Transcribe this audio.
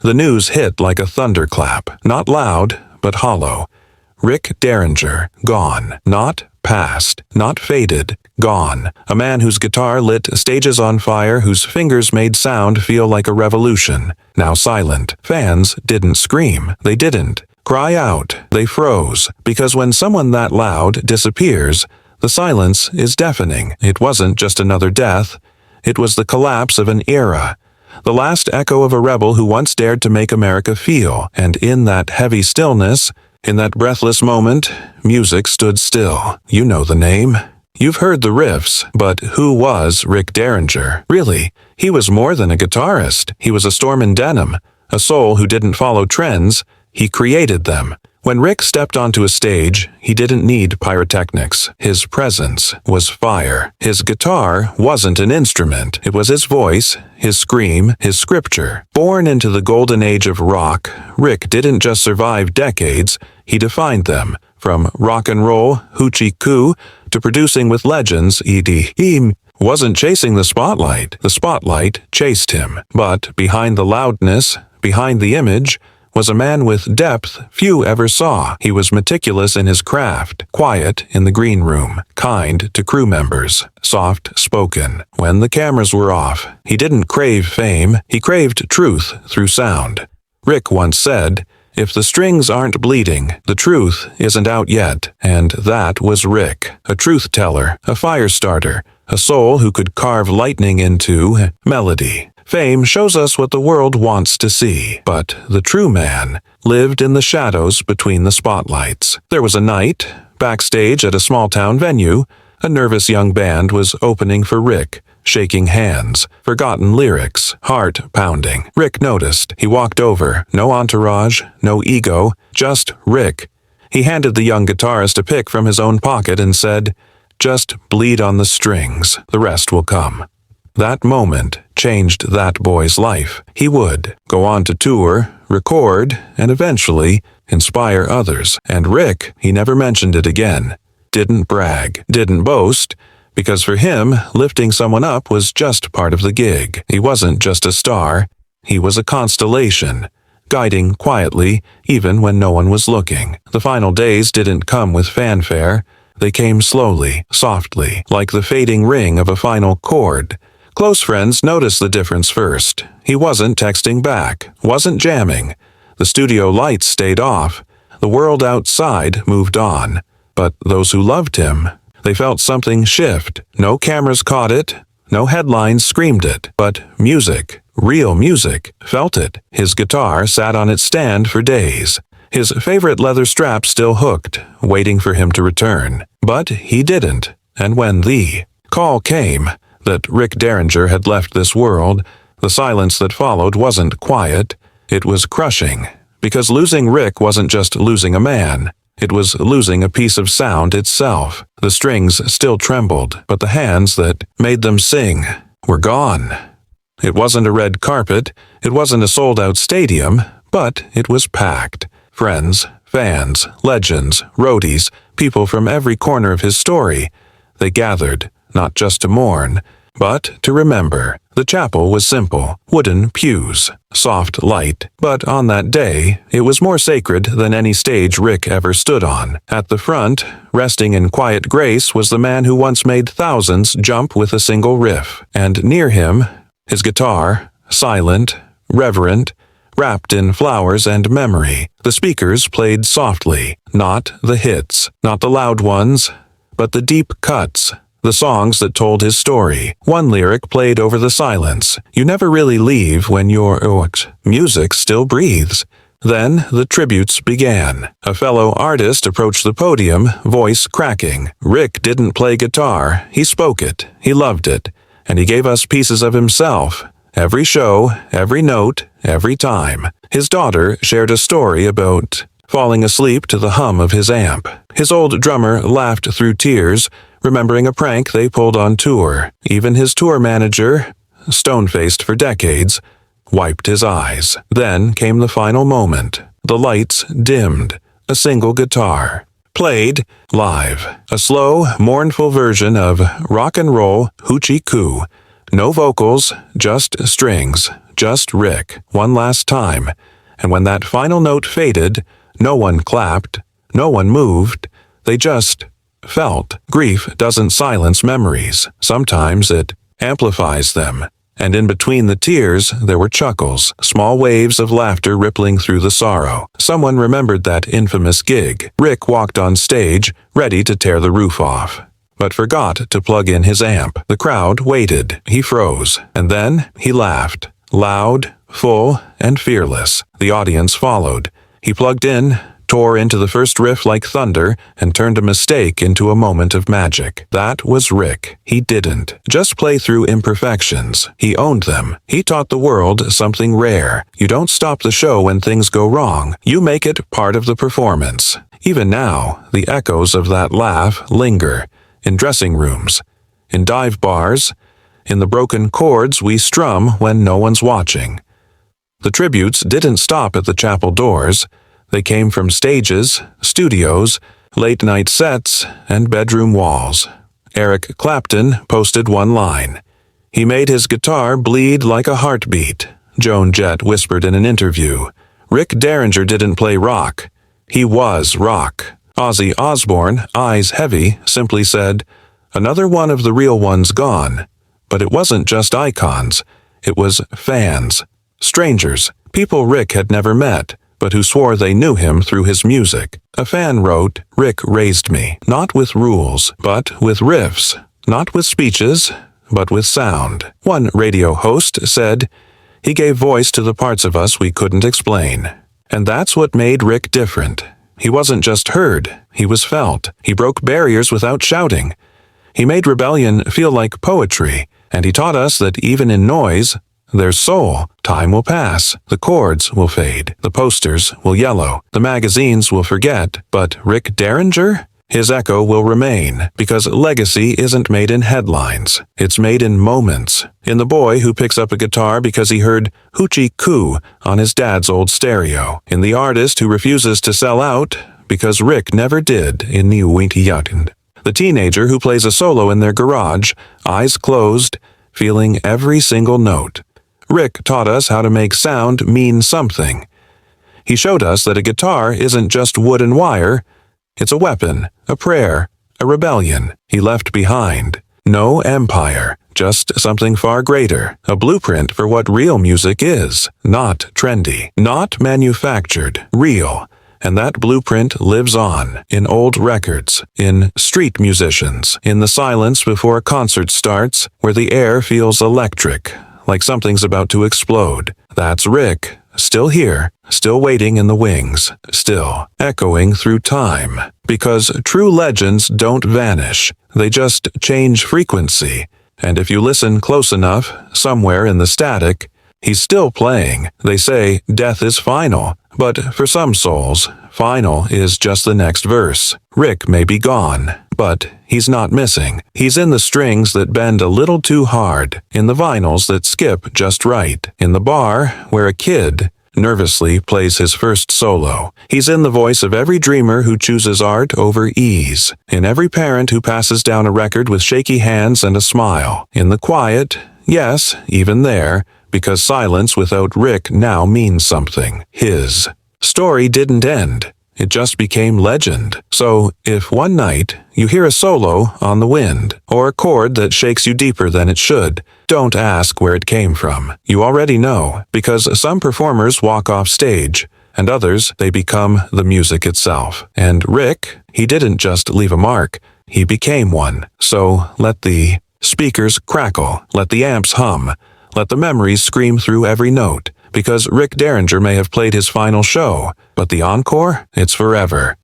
The news hit like a thunderclap, not loud, but hollow. Rick Derringer, gone. Not past, not faded, gone. A man whose guitar lit stages on fire, whose fingers made sound feel like a revolution. Now silent. Fans didn't scream. They didn't cry out. They froze. Because when someone that loud disappears, the silence is deafening. It wasn't just another death. It was the collapse of an era. The last echo of a rebel who once dared to make America feel. And in that heavy stillness, in that breathless moment, music stood still. You know the name. You've heard the riffs, but who was Rick Derringer? Really, he was more than a guitarist. He was a storm in denim, a soul who didn't follow trends. He created them. When Rick stepped onto a stage, he didn't need pyrotechnics. His presence was fire. His guitar wasn't an instrument. It was his voice, his scream, his scripture. Born into the golden age of rock, Rick didn't just survive decades, he defined them. From rock and roll, Hoochie Koo, to producing with legends, He wasn't chasing the spotlight chased him. But behind the loudness, behind the image, was a man with depth few ever saw. He was meticulous in his craft, quiet in the green room, kind to crew members, soft-spoken. When the cameras were off, he didn't crave fame, he craved truth through sound. Rick once said, "If the strings aren't bleeding, the truth isn't out yet." And that was Rick, a truth teller, a fire starter, a soul who could carve lightning into melody. Fame shows us what the world wants to see, but the true man lived in the shadows between the spotlights. There was a night, backstage at a small-town venue, a nervous young band was opening for Rick, shaking hands, forgotten lyrics, heart pounding. Rick noticed. He walked over. No entourage, no ego, just Rick. He handed the young guitarist a pick from his own pocket and said, "Just bleed on the strings. The rest will come." That moment changed that boy's life. He would go on to tour, record, and eventually inspire others. And Rick, he never mentioned it again. Didn't brag, didn't boast, because for him, lifting someone up was just part of the gig. He wasn't just a star, he was a constellation, guiding quietly even when no one was looking. The final days didn't come with fanfare. They came slowly, softly, like the fading ring of a final chord. Close friends noticed the difference first. He wasn't texting back, wasn't jamming. The studio lights stayed off. The world outside moved on. But those who loved him, they felt something shift. No cameras caught it, no headlines screamed it, but music, real music, felt it. His guitar sat on its stand for days. His favorite leather strap still hooked, waiting for him to return. But he didn't. And when the call came, that Rick Derringer had left this world, the silence that followed wasn't quiet, it was crushing. Because losing Rick wasn't just losing a man, it was losing a piece of sound itself. The strings still trembled, but the hands that made them sing were gone. It wasn't a red carpet, it wasn't a sold-out stadium, but it was packed. Friends, fans, legends, roadies, people from every corner of his story. They gathered, not just to mourn, but to remember. The chapel was simple, wooden pews, soft light, but on that day, it was more sacred than any stage Rick ever stood on. At the front, resting in quiet grace, was the man who once made thousands jump with a single riff, and near him, his guitar, silent, reverent, wrapped in flowers and memory. The speakers played softly, not the hits, not the loud ones, but the deep cuts, the songs that told his story. One lyric played over the silence. You never really leave when your music still breathes. Then the tributes began. A fellow artist approached the podium, voice cracking. Rick didn't play guitar, he spoke it, he loved it, and he gave us pieces of himself. Every show, every note, every time. His daughter shared a story about falling asleep to the hum of his amp. His old drummer laughed through tears, remembering a prank they pulled on tour. Even his tour manager, stone-faced for decades, wiped his eyes. Then came the final moment. The lights dimmed. A single guitar played live. A slow, mournful version of rock and roll Hoochie Koo, No vocals, just strings, just Rick, one last time. And when that final note faded, no one clapped, no one moved, they just felt. Grief doesn't silence memories. Sometimes it amplifies them. And in between the tears, there were chuckles, small waves of laughter rippling through the sorrow. Someone remembered that infamous gig. Rick walked on stage, ready to tear the roof off, but forgot to plug in his amp. The crowd waited. He froze. And then he laughed. Loud, full, and fearless. The audience followed. He plugged in, tore into the first riff like thunder, and turned a mistake into a moment of magic. That was Rick. He didn't just play through imperfections. He owned them. He taught the world something rare. You don't stop the show when things go wrong. You make it part of the performance. Even now, the echoes of that laugh linger. In dressing rooms, in dive bars, in the broken chords we strum when no one's watching. The tributes didn't stop at the chapel doors. They came from stages, studios, late-night sets, and bedroom walls. Eric Clapton posted one line. He made his guitar bleed like a heartbeat, Joan Jett whispered in an interview. Rick Derringer didn't play rock. He was rock. Ozzy Osbourne, eyes heavy, simply said, "Another one of the real ones gone." But it wasn't just icons. It was fans, strangers, people Rick had never met, but who swore they knew him through his music. A fan wrote, "Rick raised me, not with rules, but with riffs, not with speeches, but with sound." One radio host said, "He gave voice to the parts of us we couldn't explain." And that's what made Rick different. He wasn't just heard, he was felt. He broke barriers without shouting. He made rebellion feel like poetry, and he taught us that even in noise, there's soul. Time will pass, the chords will fade, the posters will yellow, the magazines will forget, but Rick Derringer? His echo will remain, because legacy isn't made in headlines. It's made in moments. In the boy who picks up a guitar because he heard Hoochie Koo on his dad's old stereo. In the artist who refuses to sell out because Rick never did in New Winterjugend. The teenager who plays a solo in their garage, eyes closed, feeling every single note. Rick taught us how to make sound mean something. He showed us that a guitar isn't just wood and wire. It's a weapon, a prayer, a rebellion he left behind. No empire, just something far greater, a blueprint for what real music is. Not trendy, not manufactured, real. And that blueprint lives on, in old records, in street musicians, in the silence before a concert starts, where the air feels electric, like something's about to explode. That's Rick, still here, still waiting in the wings, still echoing through time. Because true legends don't vanish, they just change frequency. And if you listen close enough, somewhere in the static, he's still playing. They say death is final, but for some souls, final is just the next verse. Rick may be gone, but he's not missing. He's in the strings that bend a little too hard, in the vinyls that skip just right, in the bar where a kid nervously plays his first solo. He's in the voice of every dreamer who chooses art over ease, in every parent who passes down a record with shaky hands and a smile, in the quiet, yes, even there, because silence without Rick now means something. His story didn't end. It just became legend. So, if one night you hear a solo on the wind, or a chord that shakes you deeper than it should, don't ask where it came from. You already know, because some performers walk off stage, and others, they become the music itself. And Rick, he didn't just leave a mark, he became one. So, let the speakers crackle, let the amps hum, let the memories scream through every note. Because Rick Derringer may have played his final show, but the encore, it's forever.